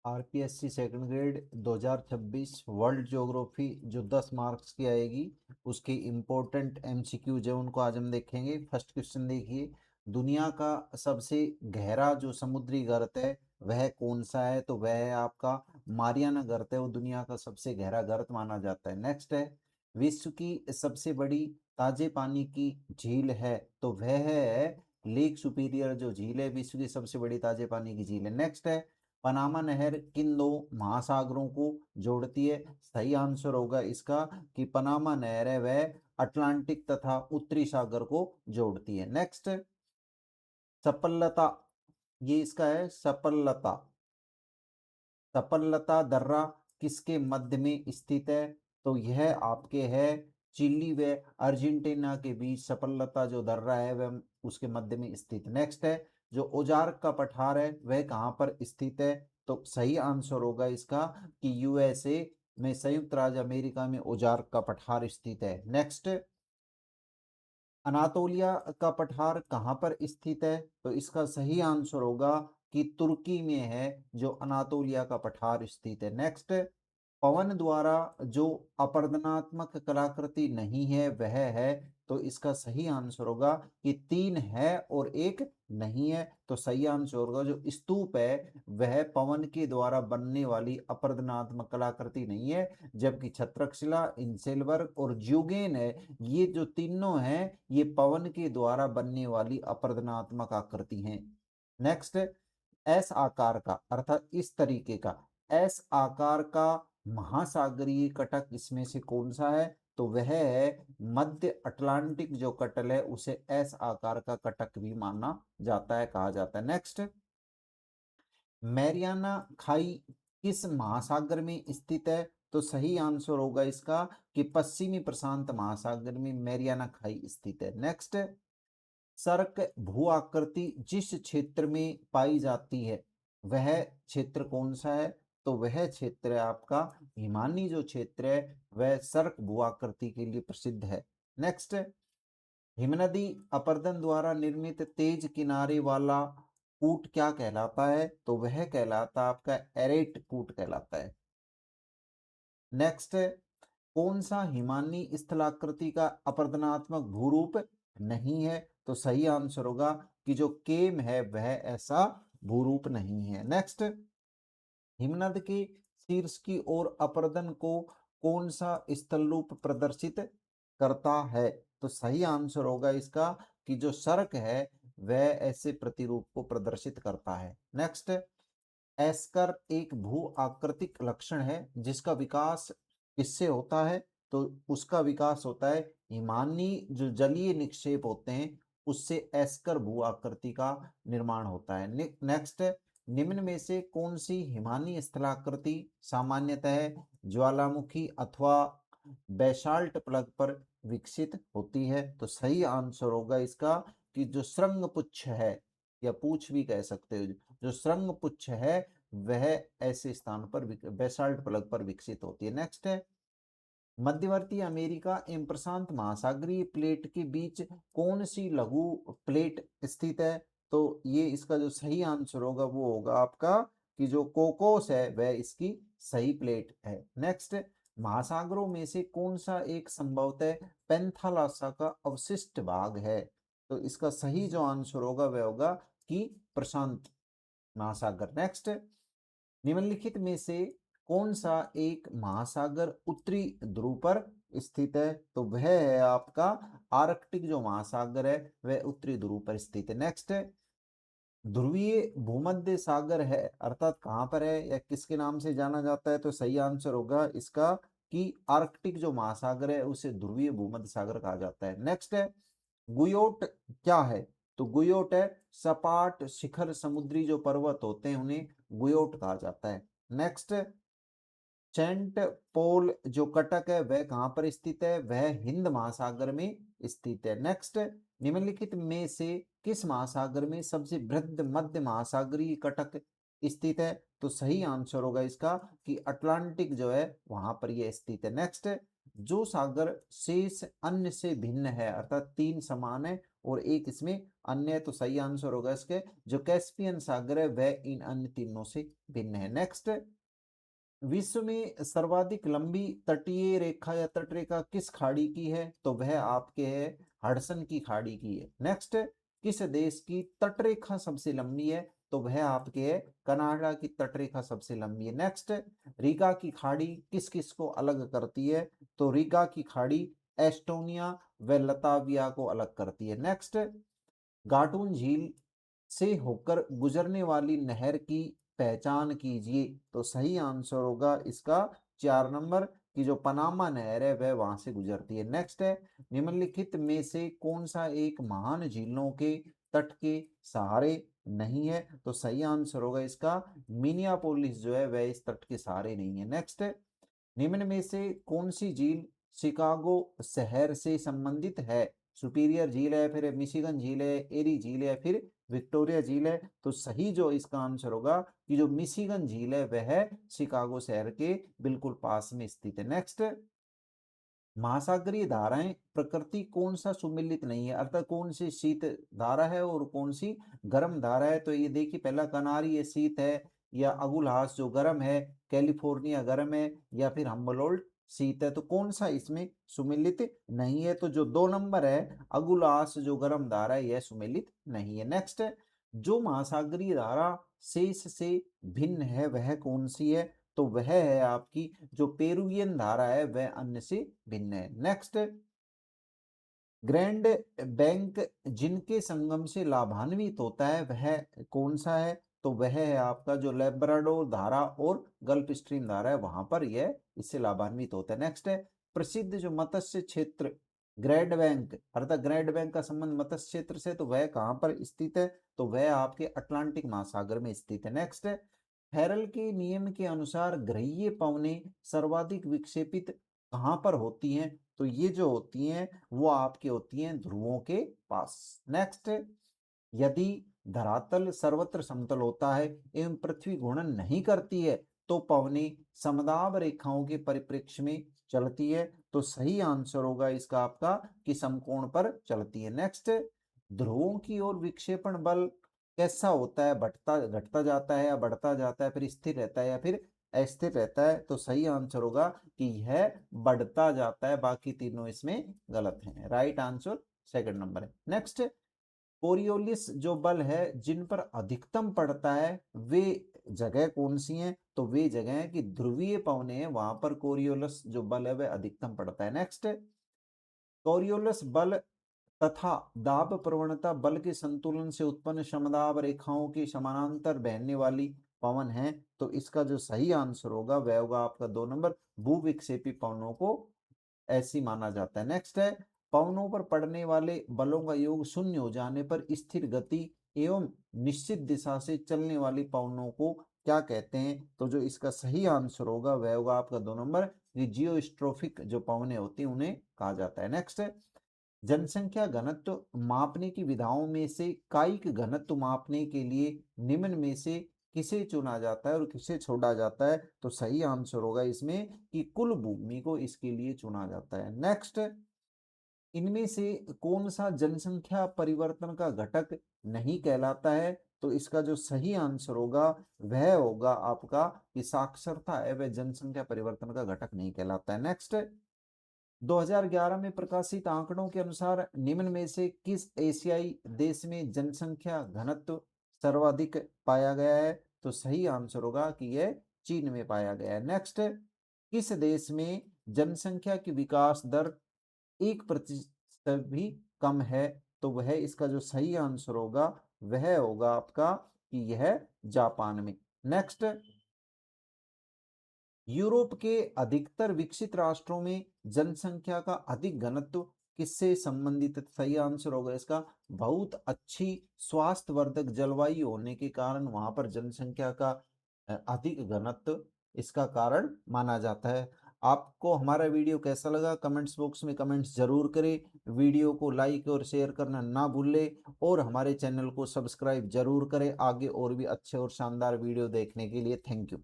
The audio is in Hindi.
RPSC second grade 2026 world geography जो 10 मार्क्स की आएगी, उसके इम्पोर्टेंट एमसीक्यू जो उनको आज हम देखेंगे। फर्स्ट क्वेश्चन देखिए, दुनिया का सबसे गहरा जो समुद्री गर्त है वह कौन सा है? तो वह है आपका मारियाना गर्त है, वो दुनिया का सबसे गहरा गर्त माना जाता है। नेक्स्ट है, विश्व की सबसे बड़ी ताजे पानी की झील है, तो वह है लेक सुपीरियर जो झील है, विश्व की सबसे बड़ी ताजे पानी की झील है। नेक्स्ट है, पनामा नहर किन दो महासागरों को जोड़ती है? सही आंसर होगा इसका कि पनामा नहर है वह अटलांटिक तथा उत्तरी सागर को जोड़ती है। नेक्स्ट, सपल्लता, ये इसका है सपल्लता। सपल्लता दर्रा किसके मध्य में स्थित है? तो यह आपके है चिली व अर्जेंटीना के बीच सपल्लता जो दर्रा है वह उसके मध्य में स्थित। नेक्स्ट है, जो ओजार्क का पठार है वह कहाँ पर स्थित है? तो सही आंसर होगा इसका कि यूएसए में, संयुक्त राज्य अमेरिका में ओजार्क का पठार स्थित है। नेक्स्ट, अनातोलिया का पठार कहाँ पर स्थित है? तो इसका सही आंसर होगा कि तुर्की में है जो अनातोलिया का पठार स्थित है। नेक्स्ट, पवन द्वारा जो अपर्दनात्मक कलाकृति नहीं है वह है, तो इसका सही आंसर होगा कि 3 है और एक नहीं है। तो सही आंसर होगा जो स्तूप है वह पवन के द्वारा बनने वाली अपर्दनात्मक कलाकृति नहीं है, जबकि छत्रकशिला, इंसेलवर्ग और ज्यूगेन है, ये जो तीनों हैं ये पवन के द्वारा बनने वाली अपर्दनात्मक आकृति हैं। नेक्स्ट, एस आकार का अर्थात इस तरीके का एस आकार का महासागरीय कटक इसमें से कौन सा है? तो वह है मध्य अटलांटिक जो कटल है उसे एस आकार का कटक भी माना जाता है, कहा जाता है। नेक्स्ट, मैरियाना खाई किस महासागर में स्थित है? तो सही आंसर होगा इसका कि पश्चिमी प्रशांत महासागर में मैरियाना खाई स्थित है। नेक्स्ट, सर्क भू आकृति जिस क्षेत्र में पाई जाती है वह क्षेत्र कौन सा है? तो वह क्षेत्र है आपका हिमानी जो क्षेत्र है वह सर्क भू आकृति के लिए प्रसिद्ध है। नेक्स्ट, हिमनदी अपर्दन द्वारा निर्मित तेज किनारे वाला कूट क्या कहलाता है? तो वह कहलाता आपका एरेट कूट कहलाता है। नेक्स्ट, कौन सा हिमानी स्थलाकृति का अपर्दनात्मक भूरूप नहीं है? तो सही आंसर होगा कि जो केम है वह ऐसा भूरूप नहीं है। नेक्स्ट, हिमनद के शीर्ष की ओर अपर्दन को कौन सा स्थल रूप प्रदर्शित करता है? तो सही आंसर होगा इसका कि जो सर्क है वह ऐसे प्रतिरूप को प्रदर्शित करता है। नेक्स्ट, एस्कर एक भू आकृतिक लक्षण है जिसका विकास किससे होता है? तो उसका विकास होता है हिमानी जो जलीय निक्षेप होते हैं उससे एस्कर भू आकृति का निर्माण होता है। नेक्स्ट, निम्न में से कौन सी हिमानी स्थलाकृति सामान्यतः ज्वालामुखी अथवा बेसाल्ट प्लग पर विकसित होती है? तो सही आंसर होगा इसका कि जो श्रृंग पुच्छ है या पूछ भी कह सकते हो, जो श्रृंग पुच्छ है वह ऐसे स्थान पर बेसाल्ट प्लग पर विकसित होती है। नेक्स्ट है, मध्यवर्ती अमेरिका एवं प्रशांत महासागरीय प्लेट के बीच कौन सी लघु प्लेट स्थित है? तो ये इसका जो सही आंसर होगा वो होगा आपका कि जो कोकोस है वह इसकी सही प्लेट है। नेक्स्ट, महासागरों में से कौन सा एक संभवतः पेंथालासा का अवशिष्ट भाग है? तो इसका सही जो आंसर होगा वह होगा कि प्रशांत महासागर। नेक्स्ट, निम्नलिखित में से कौन सा एक महासागर उत्तरी ध्रुव पर स्थित है? तो वह है आपका आर्कटिक जो महासागर है वह उत्तरी ध्रुव पर स्थित है। नेक्स्ट, ध्रुवीय भूमध्य सागर है अर्थात कहां पर है या किसके नाम से जाना जाता है? तो सही आंसर होगा इसका कि आर्कटिक जो महासागर है उसे ध्रुवीय भूमध्य सागर कहा जाता है। नेक्स्ट है, गुयोट क्या है? तो गुयोट है सपाट शिखर समुद्री जो पर्वत होते हैं उन्हें गुयोट कहा जाता है। नेक्स्ट, सेंट पोल जो कटक है वह कहां पर स्थित है? वह हिंद महासागर में स्थित है। नेक्स्ट, निम्नलिखित में से किस महासागर में सबसे बृहद मध्य महासागरीय कटक स्थित है? तो सही आंसर होगा इसका कि अटलांटिक जो है वहां पर यह स्थित है। नेक्स्ट, जो सागर शेष अन्य से भिन्न है अर्थात 3 समान है और एक इसमें अन्य है, तो सही आंसर होगा इसके जो कैस्पियन सागर है वह इन अन्य तीनों से भिन्न है। नेक्स्ट, विश्व में सर्वाधिक लंबी तटीय रेखा या तटरेखा किस खाड़ी की है, तो वह आपके है हडसन की खाड़ी की है। नेक्स्ट, किस देश की तटरेखा सबसे लंबी है, तो वह आपके है कनाडा की तटरेखा सबसे लंबी है। नेक्स्ट, रीगा की खाड़ी किस किस को अलग करती है, तो रीगा की खाड़ी एस्टोनिया व लताविया को अलग करती है। नेक्स्ट, गाटून झील से होकर गुजरने वाली नहर की पहचान कीजिए, तो सही आंसर होगा इसका 4 नंबर की जो पनामा नहर है वह वहां से गुजरती है। नेक्स्ट है, निम्नलिखित में से कौन सा एक महान झीलों के तट के सहारे नहीं है, तो सही आंसर होगा इसका मिनियापोलिस जो है वह इस तट के सहारे नहीं है। नेक्स्ट, निम्न में से कौन सी झील शिकागो शहर से संबंधित है, सुपीरियर झील है, फिर मिशिगन झील है, एरी झील है, फिर विक्टोरिया झील है, तो सही जो इसका आंसर होगा कि जो मिशिगन झील है वह शिकागो शहर के बिल्कुल पास में स्थित है। नेक्स्ट, महासागरीय धाराएं प्रकृति कौन सा सुमिलित नहीं है, अर्थात कौन सी शीत धारा है और कौन सी गर्म धारा है, तो ये देखिए पहला कनारी ये शीत है, या अगुलहास जो गर्म है, कैलिफोर्निया गर्म है, या फिर हम्बोल्ट शीत है, तो कौन सा इसमें सुमिलित नहीं है, तो जो 2 नंबर है अगुलहास जो गर्म धारा है यह सुमिलित नहीं है। नेक्स्ट, जो महासागरीय धारा शेष से भिन्न है वह कौन सी है, तो वह है आपकी जो पेरुवियन धारा है वह अन्य से भिन्न है। नेक्स्ट, ग्रैंड बैंक जिनके संगम से लाभान्वित होता है वह कौन सा है, तो वह है आपका जो लेब्राडोर धारा और गल्फ स्ट्रीम धारा है वहां पर यह इससे लाभान्वित होता है। नेक्स्ट है, प्रसिद्ध जो मत्स्य क्षेत्र ग्रैंड बैंक, अर्थात ग्रैंड बैंक का संबंध मत्स्य क्षेत्र से, तो वह कहां पर स्थित है, तो वह आपके अटलांटिक महासागर में स्थित है। नेक्स्ट है, हेरल के नियम के अनुसार ग्रहीय पवनें सर्वाधिक विक्षेपित कहां पर होती हैं, तो ये जो होती हैं वो आपकी होती हैं ध्रुवों के पास। नेक्स्ट, यदि धरातल सर्वत्र समतल होता है एवं पृथ्वी घूर्णन नहीं करती है तो पवनें समदाब रेखाओं के परिप्रेक्ष्य में चलती है, तो सही आंसर होगा इसका आपका कि समकोण पर चलती है। नेक्स्ट, ध्रुवों की ओर विक्षेपण बल कैसा होता है, बढ़ता घटता जाता है या बढ़ता जाता है, फिर स्थिर रहता है या फिर अस्थिर रहता है, तो सही आंसर होगा कि यह बढ़ता जाता है, बाकी तीनों इसमें गलत हैं। राइट आंसर सेकंड नंबर है। नेक्स्ट, कोरियोलिस जो बल है जिन पर अधिकतम पड़ता है वे जगह कौन सी हैं, तो वे जगह है कि ध्रुवीय पवने हैं वहां पर कोरियोलिस जो बल है वह अधिकतम पड़ता है। नेक्स्ट, कोरियोलिस बल तथा दाब प्रवणता बल के संतुलन से उत्पन्न समदाब रेखाओं के समानांतर बहने वाली पवन है, तो इसका जो सही आंसर होगा वह होगा आपका 2 नंबर, भूविक्षेपी पवनों को ऐसी माना जाता है। नेक्स्ट है, पवनों पर पड़ने वाले बलों का योग शून्य हो जाने पर स्थिर गति एवं निश्चित दिशा से चलने वाली पवनों को क्या कहते हैं, तो जो इसका सही आंसर होगा वह होगा आपका 2 नंबर, जियोस्ट्रोफिक जो पवनें होती हैं उन्हें कहा जाता है। नेक्स्ट है, जनसंख्या घनत्व मापने की विधाओं में से कायिक घनत्व मापने के लिए निम्न में से किसे चुना जाता है और किसे छोड़ा जाता है, तो सही आंसर होगा इसमें कि कुल भूमि को इसके लिए चुना जाता है। नेक्स्ट, इनमें से कौन सा जनसंख्या परिवर्तन का घटक नहीं कहलाता है, तो इसका जो सही आंसर होगा वह होगा आपका कि साक्षरता है वह जनसंख्या परिवर्तन का घटक नहीं कहलाता है। नेक्स्ट, 2011 में प्रकाशित आंकड़ों के अनुसार निम्न में से किस एशियाई देश में जनसंख्या घनत्व सर्वाधिक पाया गया है, तो सही आंसर होगा कि यह चीन में पाया गया है। नेक्स्ट, किस देश में जनसंख्या की विकास दर 1% भी कम है, तो वह इसका जो सही आंसर होगा वह होगा आपका कि यह जापान में। नेक्स्ट, यूरोप के अधिकतर विकसित राष्ट्रों में जनसंख्या का अधिक घनत्व किससे संबंधित है, सही आंसर होगा इसका बहुत अच्छी स्वास्थ्यवर्धक जलवायु होने के कारण वहां पर जनसंख्या का अधिक घनत्व इसका कारण माना जाता है। आपको हमारा वीडियो कैसा लगा कमेंट्स बॉक्स में कमेंट्स जरूर करें, वीडियो को लाइक और शेयर करना ना भूलें और हमारे चैनल को सब्सक्राइब जरूर करें आगे और भी अच्छे और शानदार वीडियो देखने के लिए। Thank you.